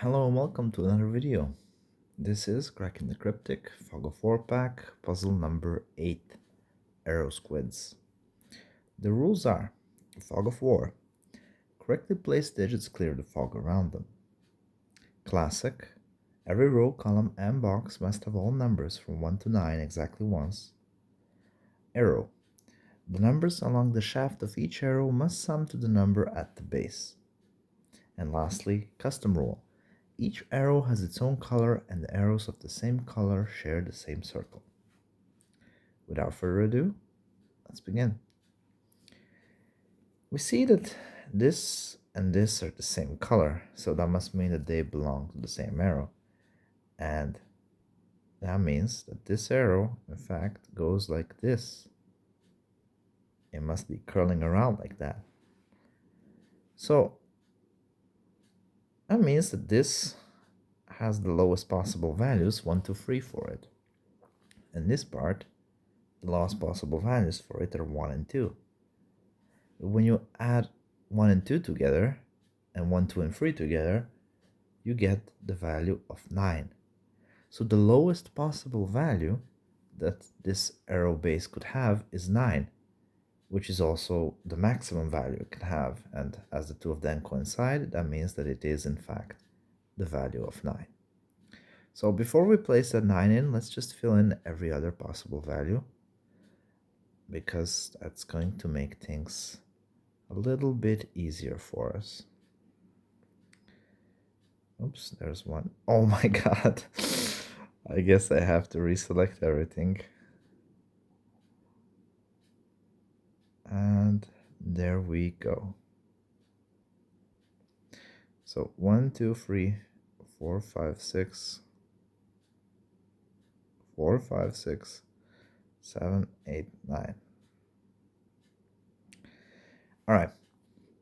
Hello and welcome to another video. This is Cracking the Cryptic Fog of War pack, puzzle number 8, Arrow Squids. The rules are: Fog of War. Correctly placed digits clear the fog around them. Classic. Every row, column, and box must have all numbers from 1 to 9 exactly once. Arrow. The numbers along the shaft of each arrow must sum to the number at the base. And lastly, custom rule. Each arrow has its own color and the arrows of the same color share the same circle. Without further ado, let's begin. We see that this and this are the same color, so that must mean that they belong to the same arrow. And that means that this arrow, in fact, goes like this. It must be curling around like that. So that means that this has the lowest possible values, 1, 2, 3 for it. And this part, the lowest possible values for it are 1 and 2. When you add 1 and 2 together, and 1, 2, and 3 together, you get the value of 9. So the lowest possible value that this arrow base could have is 9, which is also the maximum value it can have. And as the two of them coincide, that means that it is in fact the value of 9. So before we place that 9 in, let's just fill in every other possible value, because that's going to make things a little bit easier for us. Oops, there's one. Oh my god. I guess I have to reselect everything. And there we go. So 1, 2, 3, 4, 5, 6, 4, 5, 6, 7, 8, 9. Alright,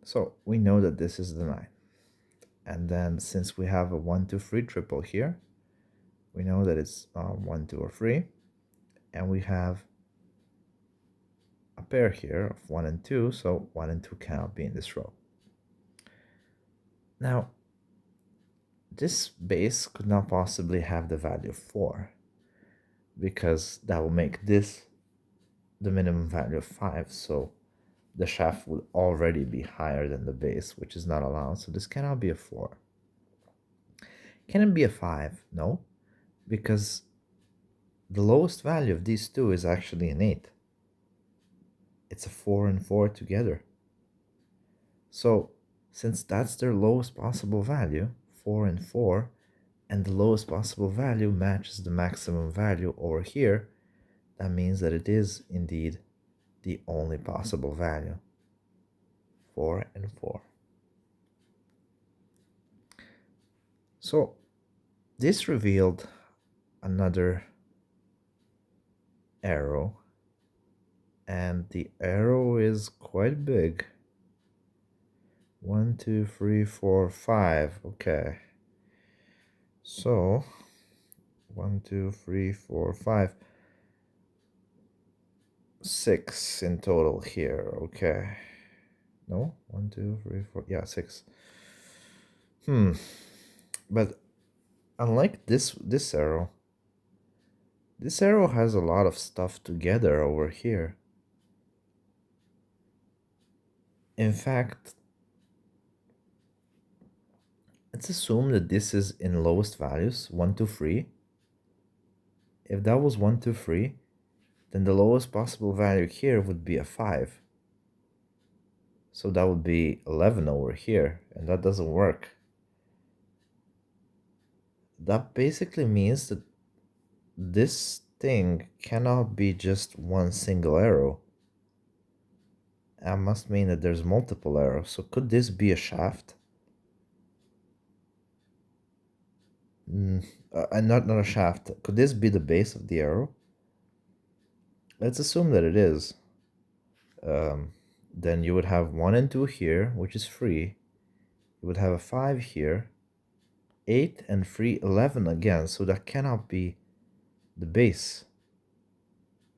so we know that this is the 9. And then since we have a 1, 2, 3 triple here, we know that it's 1, 2, or 3. And we have a pair here of 1 and 2, so 1 and 2 cannot be in this row. Now, this base could not possibly have the value 4, because that will make this the minimum value of 5, so the shaft would already be higher than the base, which is not allowed, so this cannot be a 4. Can it be a 5? No, because the lowest value of these two is actually an 8. It's a 4 and 4 together. So since that's their lowest possible value, 4 and 4, and the lowest possible value matches the maximum value over here, that means that it is indeed the only possible value, 4 and 4. So this revealed another arrow, and the arrow is quite big. 1, 2, 3, 4, 5. Okay. So 1, 2, 3, 4, 5. 6 in total here. Okay. No? 1, 2, 3, 4. Yeah, 6. But unlike this arrow has a lot of stuff together over here. In fact, let's assume that this is in lowest values, 1, 2, 3. If that was 1, 2, 3, then the lowest possible value here would be a 5. So that would be 11 over here, and that doesn't work. That basically means that this thing cannot be just one single arrow. That must mean that there's multiple arrows. So could this be a shaft? Not a shaft. Could this be the base of the arrow? Let's assume that it is. Then you would have 1 and 2 here, which is 3. You would have a 5 here, 8 and 3, 11 again. So that cannot be the base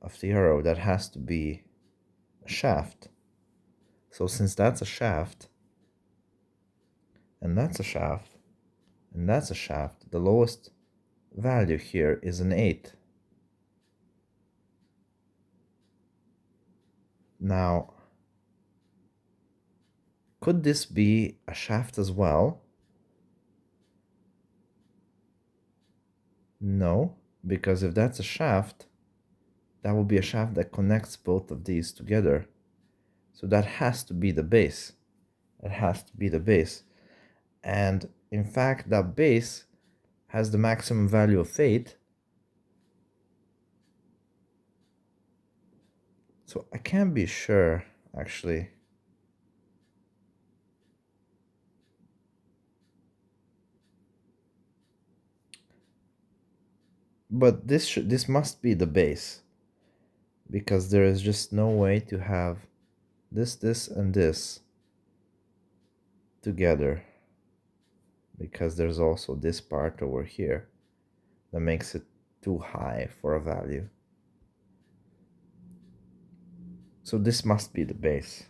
of the arrow. That has to be a shaft. So since that's a shaft, and that's a shaft, and that's a shaft. The lowest value here is an 8. Now, could this be a shaft as well? No, because if that's a shaft, that will be a shaft that connects both of these together. So that has to be the base. It has to be the base. And in fact, that base has the maximum value of 8. So I can't be sure, actually. But this must be the base, because there is just no way to have this, and this together, because there's also this part over here that makes it too high for a value. So this must be the base.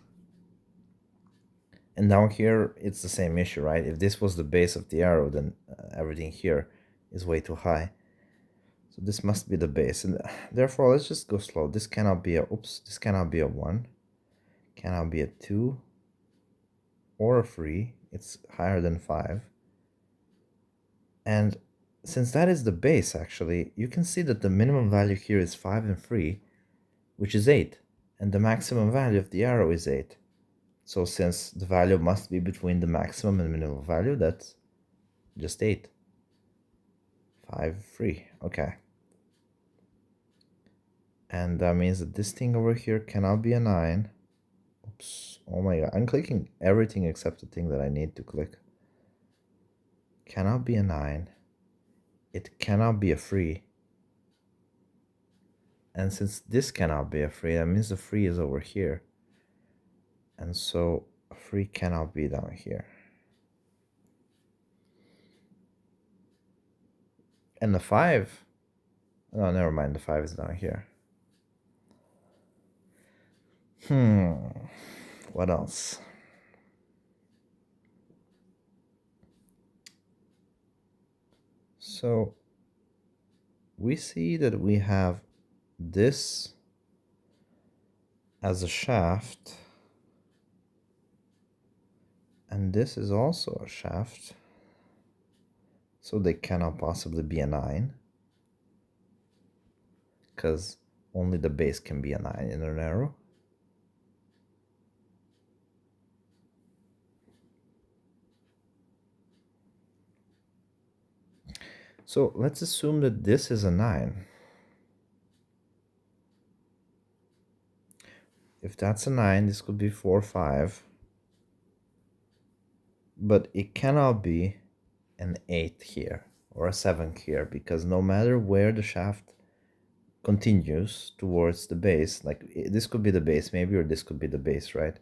And down here, it's the same issue, right? If this was the base of the arrow, then everything here is way too high. So this must be the base. And therefore, let's just go slow. This cannot be a, this cannot be a 1. Cannot be a 2 or a 3. It's higher than 5. And since that is the base, actually, you can see that the minimum value here is 5 and 3, which is 8. And the maximum value of the arrow is 8. So since the value must be between the maximum and minimum value, that's just 8. 5, 3. Okay. And that means that this thing over here cannot be a 9. Oops. Oh my god. I'm clicking everything except the thing that I need to click. Cannot be a 9. It cannot be a 3. And since this cannot be a 3, that means the 3 is over here. And so a 3 cannot be down here. And the 5, no, never mind, the 5 is down here. What else? So we see that we have this as a shaft, and this is also a shaft, so they cannot possibly be a 9, because only the base can be a 9 in an arrow. So let's assume that this is a 9. If that's a 9, this could be 4, 5. But it cannot be an 8 here or a 7 here, because no matter where the shaft continues towards the base, like this could be the base maybe, or this could be the base, right?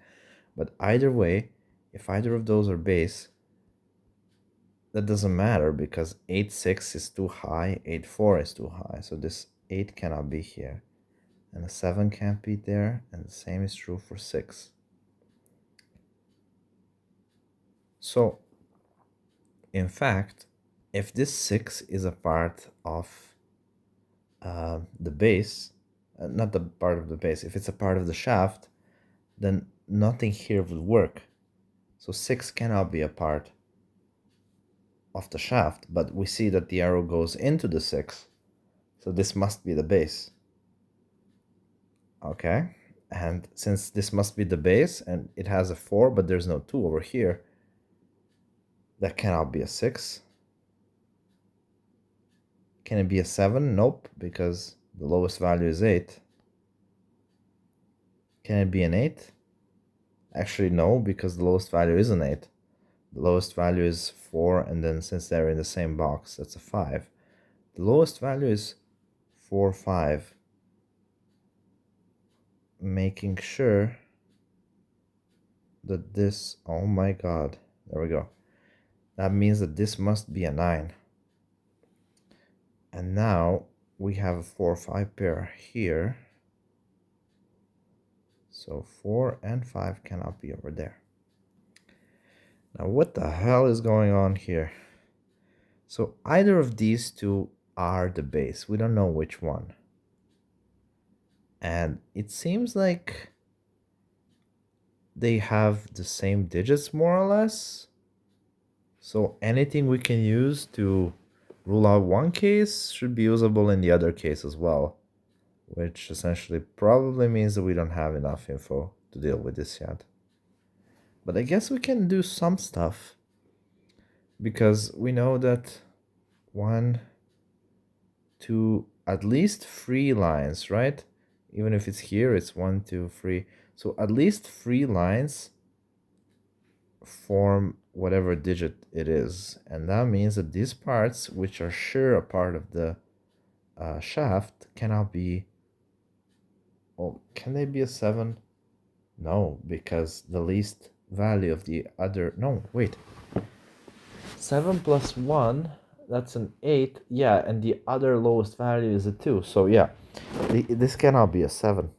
But either way, if either of those are base, that doesn't matter, because 8, 6 is too high, 8, 4 is too high. So this 8 cannot be here, and the 7 can't be there, and the same is true for 6. So in fact, if this 6 is a part of the base, not the part of the base, if it's a part of the shaft, then nothing here would work. So 6 cannot be a part of the shaft, but we see that the arrow goes into the 6, so this must be the base. Okay, and since this must be the base and it has a 4 but there's no 2 over here, that cannot be a 6. Can it be a 7? Nope, because the lowest value is 8. Can it be an 8? Actually no, because the lowest value is an 8. The lowest value is 4, and then since they're in the same box, that's a 5. The lowest value is 4, 5. Making sure that this, oh my god, there we go. That means that this must be a 9. And now we have a 4, 5 pair here. So 4 and 5 cannot be over there. Now what the hell is going on here? So either of these two are the base. We don't know which one. And it seems like they have the same digits more or less. So anything we can use to rule out one case should be usable in the other case as well, which essentially probably means that we don't have enough info to deal with this yet. But I guess we can do some stuff because we know that one, two, at least 3 lines, right? Even if it's here, it's 1, 2, 3. So at least 3 lines form whatever digit it is. And that means that these parts, which are sure a part of the shaft, cannot be... Oh, can they be a 7? No, because the least value of the other... No, wait. 7 plus 1, that's an 8. Yeah, and the other lowest value is a 2. So yeah, this cannot be a 7.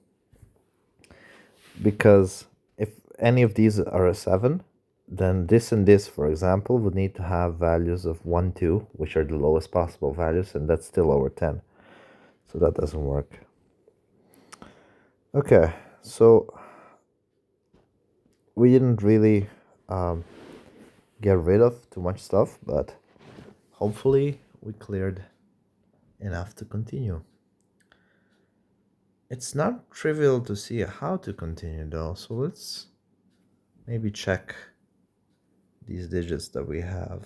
Because if any of these are a 7, then this and this, for example, would need to have values of 1, 2, which are the lowest possible values, and that's still over 10. So that doesn't work. Okay, so we didn't really get rid of too much stuff, but hopefully we cleared enough to continue. It's not trivial to see how to continue though, so let's maybe check these digits that we have.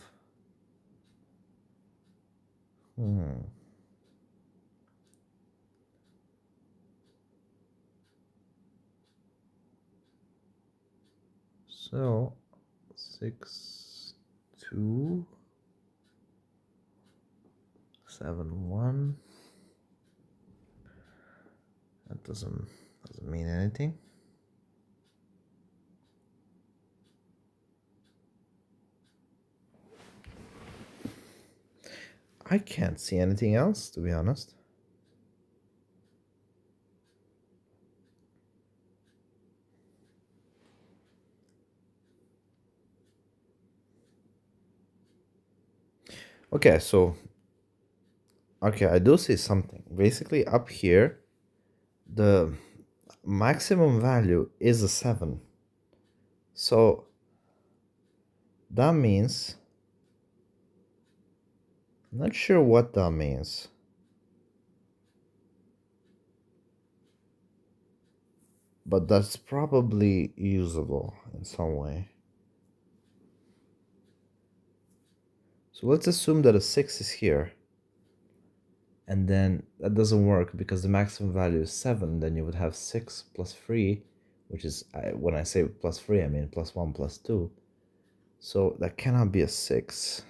So 6, 2, 7, 1. That doesn't mean anything. I can't see anything else, to be honest. Okay, so okay, I do see something. Basically, up here, the maximum value is a 7. So that means, I'm not sure what that means. But that's probably usable in some way. So let's assume that a 6 is here. And then that doesn't work because the maximum value is 7. Then you would have 6 plus 3, which is, when I say plus 3, I mean plus 1 plus 2. So that cannot be a 6.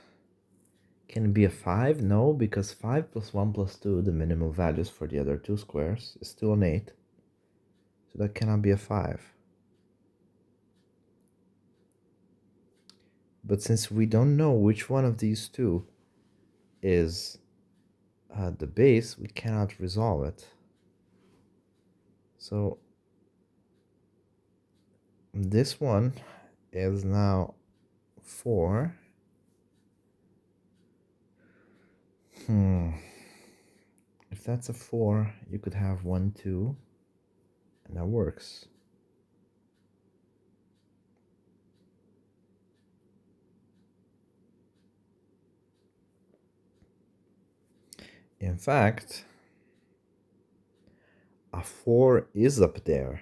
Can it be a 5? No, because 5 plus 1 plus 2, the minimum values for the other two squares, is still an 8. So that cannot be a 5. But since we don't know which one of these two is the base, we cannot resolve it. So this one is now 4. If that's a 4, you could have 1, 2, and that works. In fact, a 4 is up there,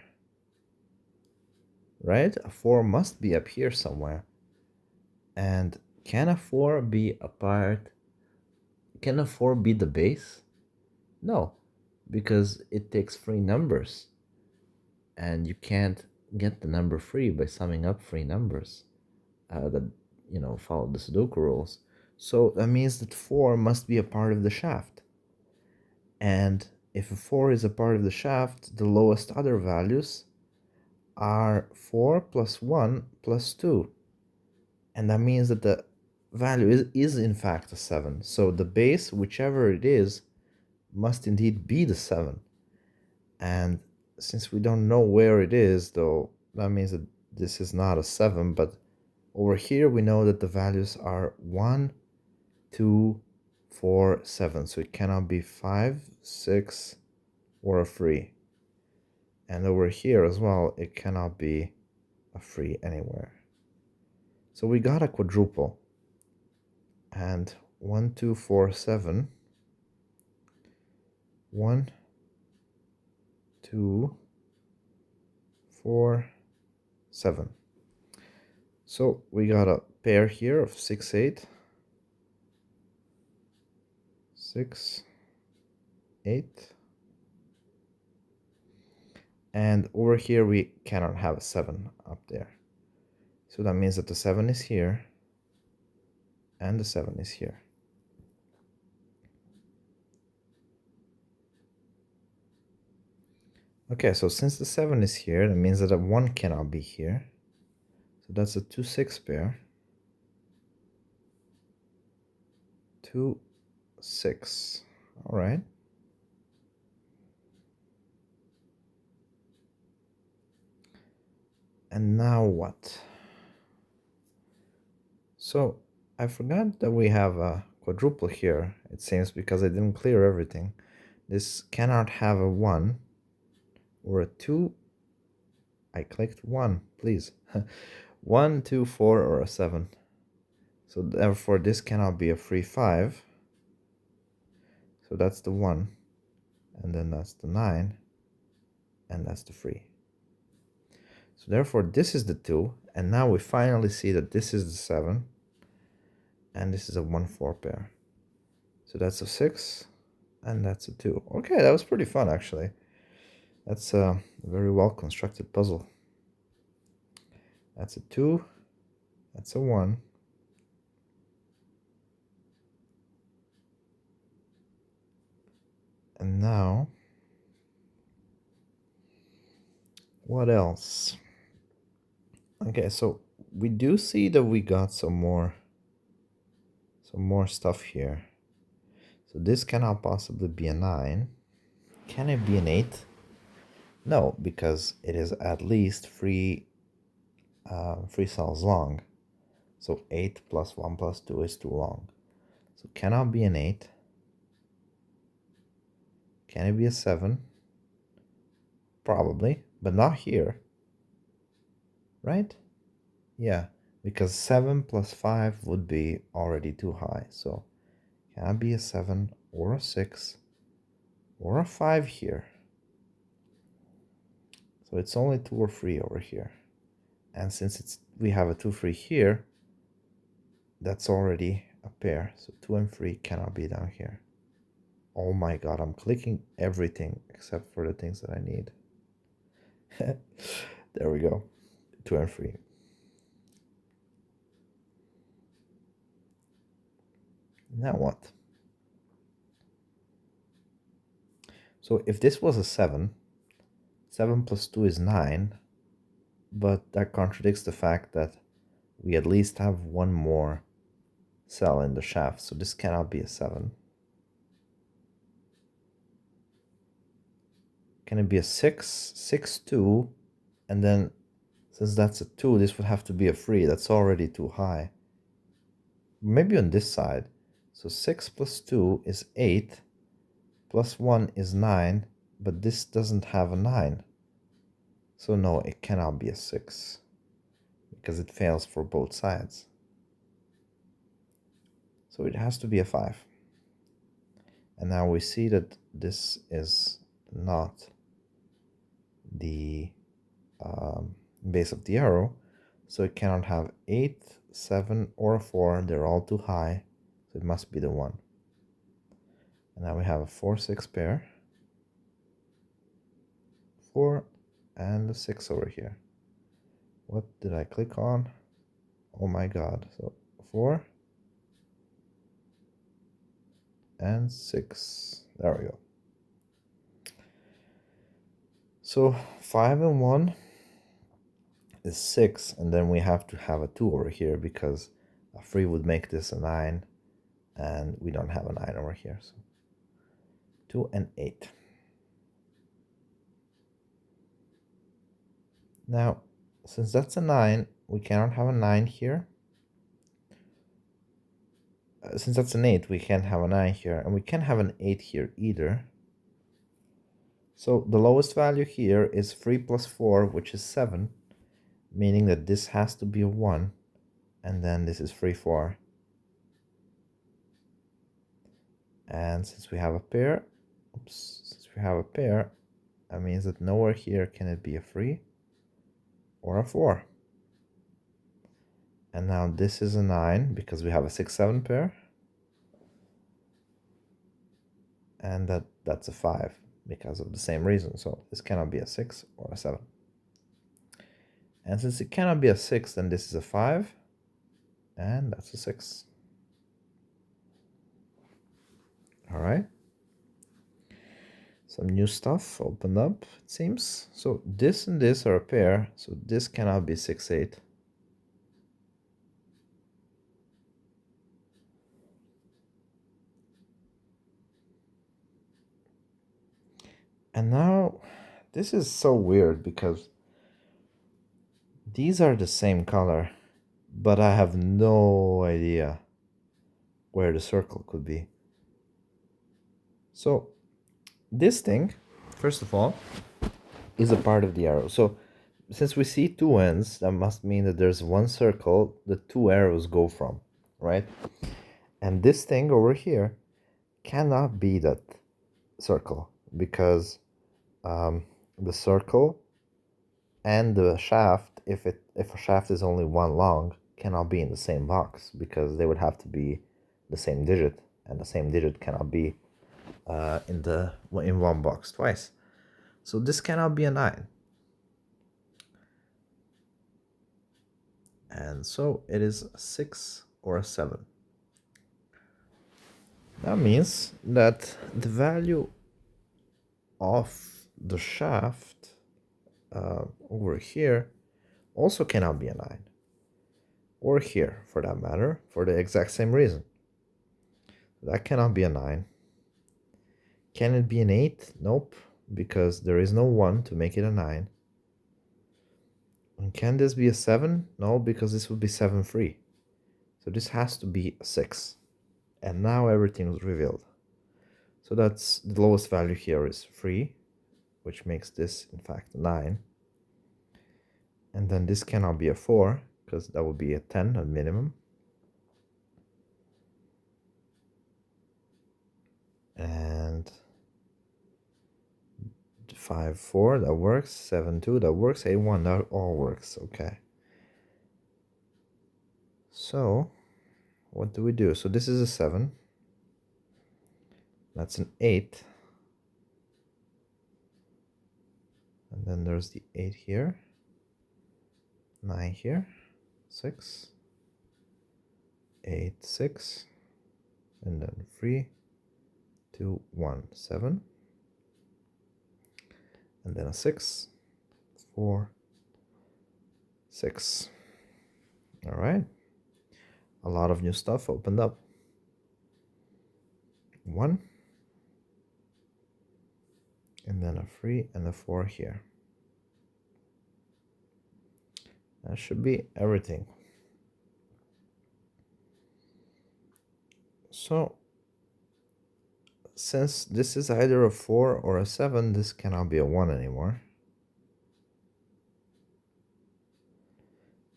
right? A 4 must be up here somewhere. And can a 4 be a part? Can a 4 be the base? No, because it takes 3 numbers. And you can't get the number 3 by summing up 3 numbers that, follow the Sudoku rules. So that means that 4 must be a part of the shaft. And if a 4 is a part of the shaft, the lowest other values are 4 plus 1 plus 2. And that means that the value is in fact a 7. So the base, whichever it is, must indeed be the 7. And since we don't know where it is, though, that means that this is not a 7. But over here, we know that the values are 1, 2, 4, 7. So it cannot be 5, 6, or a free. And over here as well, it cannot be a free anywhere. So we got a quadruple. And 1, 2, 4, 7. 1, 2, 4, 7. So we got a pair here of 6, 8. 6, 8. And over here we cannot have a 7 up there. So that means that the 7 is here and the 7 is here. Okay, so since the 7 is here, that means that a 1 cannot be here. So that's a 2, 6 pair. 2, 6. All right. And now what? So I forgot that we have a quadruple here, it seems, because I didn't clear everything. This cannot have a 1 or a 2. I clicked 1, please. 1, 2, 4, or a 7. So therefore this cannot be a free 5. So that's the 1. And then that's the 9. And that's the free. So therefore this is the 2. And now we finally see that this is the 7. And this is a 1, 4 pair. So that's a 6. And that's a 2. Okay, that was pretty fun actually. That's a very well constructed puzzle. That's a 2. That's a 1. And now, what else? Okay, so we do see that we got some more stuff here. So this cannot possibly be a 9. Can it be an 8? No, because it is at least three cells long. So 8 plus 1 plus 2 is too long. So cannot be an 8. Can it be a 7? Probably, but not here. Right? Yeah, because 7 plus 5 would be already too high. So can it be a 7 or a 6 or a 5 here? So it's only 2 or 3 over here. And since we have a 2, 3 here, that's already a pair. So 2 and 3 cannot be down here. Oh my god, I'm clicking everything except for the things that I need. There we go. 2 and 3. Now what? So if this was a 7, 7 plus 2 is 9, but that contradicts the fact that we at least have one more cell in the shaft, so this cannot be a 7. Can it be a 6? 6, 2, and then since that's a 2, this would have to be a 3. That's already too high. Maybe on this side. So 6 plus 2 is 8, plus 1 is 9, but this doesn't have a 9. So no, it cannot be a 6, because it fails for both sides. So it has to be a 5. And now we see that this is not the base of the arrow, so it cannot have 8, 7, or a 4. They're all too high, so it must be the 1. And now we have a 4, 6 pair, 4, and a 6 over here. What did I click on? Oh my god. So 4 and 6. There we go. So 5 and 1 is 6, and then we have to have a 2 over here because a 3 would make this a 9, and we don't have a 9 over here. So 2 and 8. Now, since that's a 9, we cannot have a 9 here. since that's an 8, we can't have a 9 here, and we can't have an 8 here either. So the lowest value here is 3 plus 4, which is 7, meaning that this has to be a 1, and then this is 3, 4. And since we have a pair, that means that nowhere here can it be a 3 or a 4. And now this is a 9 because we have a 6, 7 pair. And that's a 5 because of the same reason. So this cannot be a 6 or a 7. And since it cannot be a 6, then this is a 5. And that's a 6. All right. Some new stuff opened up, it seems. So this and this are a pair. So this cannot be 6, 8. And now, this is so weird because these are the same color, but I have no idea where the circle could be. So this thing, first of all, is a part of the arrow. So since we see two ends, that must mean that there's one circle the two arrows go from, right? And this thing over here cannot be that circle because the circle and the shaft, if a shaft is only one long, cannot be in the same box because they would have to be the same digit, and the same digit cannot be in one box twice. So this cannot be a 9. And so it is a 6 or a 7. That means that the value of the shaft over here also cannot be a 9. Or here, for that matter, for the exact same reason. That cannot be a 9. Can it be an 8? Nope, because there is no 1 to make it a 9. And can this be a 7? No, because this would be 7 free. So this has to be a 6. And now everything is revealed. So that's the lowest value here is 3, which makes this in fact a 9. And then this cannot be a 4, because that would be a 10 at minimum. And 5, 4, that works. 7, 2, that works. 8, 1, that all works. Okay. So what do we do? So this is a 7. That's an 8. And then there's the 8 here. 9 here. 6. 8, 6. And then 3, 2, 1, 7. And then a 6, 4, 6. All right. A lot of new stuff opened up. 1. And then a 3 and a 4 here. That should be everything. So, since this is either a 4 or a 7, this cannot be a 1 anymore.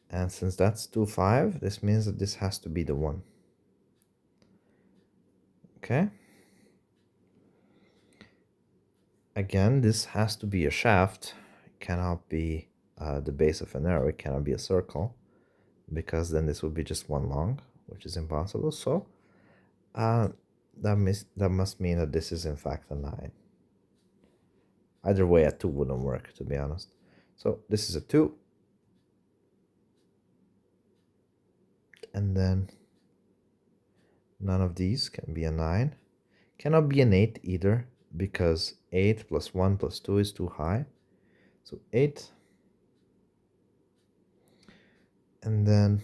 And since that's 2, 5, this means that this has to be the 1. Okay. Again, this has to be a shaft. It cannot be the base of an arrow. It cannot be a circle, because then this would be just one long, which is impossible. So that must mean that this is in fact a 9. Either way, a 2 wouldn't work, to be honest. So this is a 2. And then none of these can be a 9. Cannot be an 8 either, because 8 plus 1 plus 2 is too high. So 8. And then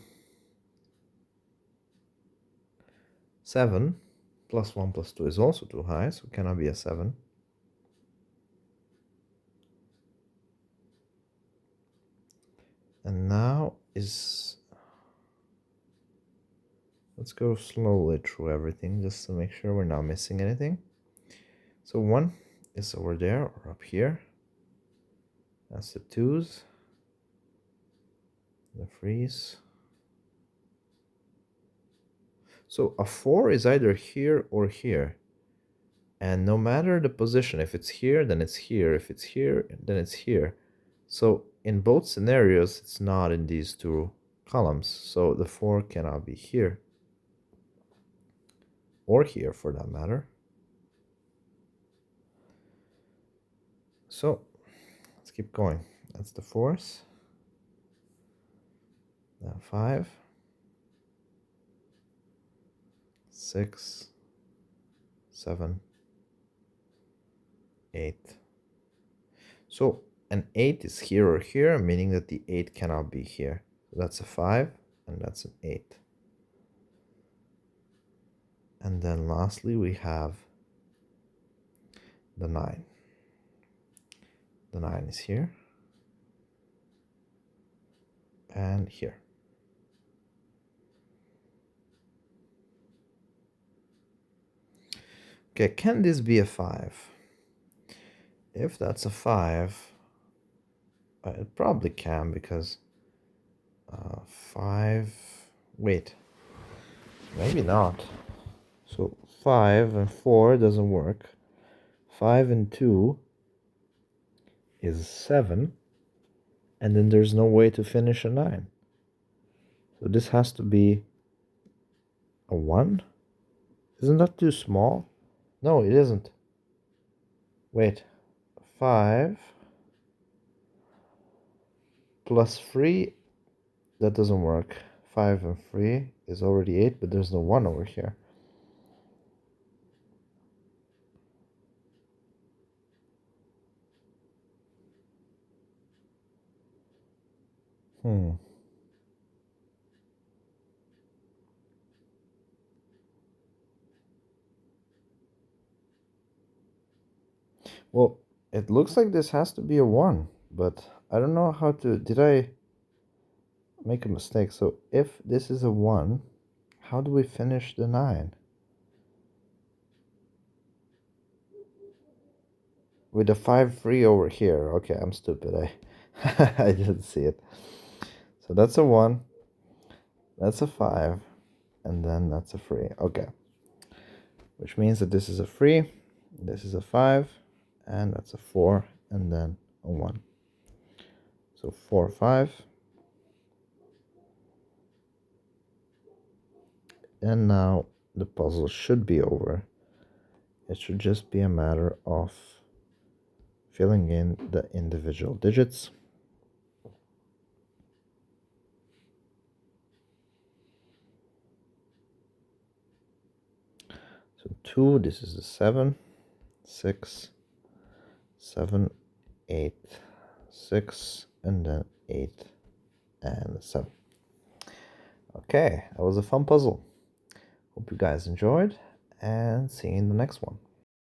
7 plus 1 plus 2 is also too high, so it cannot be a 7. And now is... let's go slowly through everything just to make sure we're not missing anything. So 1 is over there or up here. That's the 2s, the 3s. So a 4 is either here or here. And no matter the position, if it's here, then it's here. If it's here, then it's here. So in both scenarios, it's not in these two columns. So the 4 cannot be here. Or here, for that matter. So let's keep going. That's the 4s. Then 5. 6. 7. 8. So an 8 is here or here, meaning that the 8 cannot be here. So that's a 5, and that's an 8. And then lastly, we have the 9. The 9 is here. And here. Okay, can this be a 5? If that's a 5, it probably can, because 5, wait, maybe not. So 5 and 4 doesn't work. 5 and 2 is 7, and then there's no way to finish a 9. So this has to be a 1. Isn't that too small? No, it isn't. Wait, 5 plus 3, that doesn't work. 5 and 3 is already 8, but there's no 1 over here. Well, it looks like this has to be a 1, but I don't know how to... Did I make a mistake? So if this is a 1, how do we finish the 9? With the 5, 3 over here. Okay, I'm stupid. I didn't see it. So that's a 1. That's a 5. And then that's a 3. Okay. Which means that this is a 3. This is a 5. And that's a 4. And then a 1. So 4, 5. And now the puzzle should be over. It should just be a matter of filling in the individual digits. So 2, this is the 7, 6, 7, 8, 6, and then 8 and 7. Okay, that was a fun puzzle. Hope you guys enjoyed, and see you in the next one.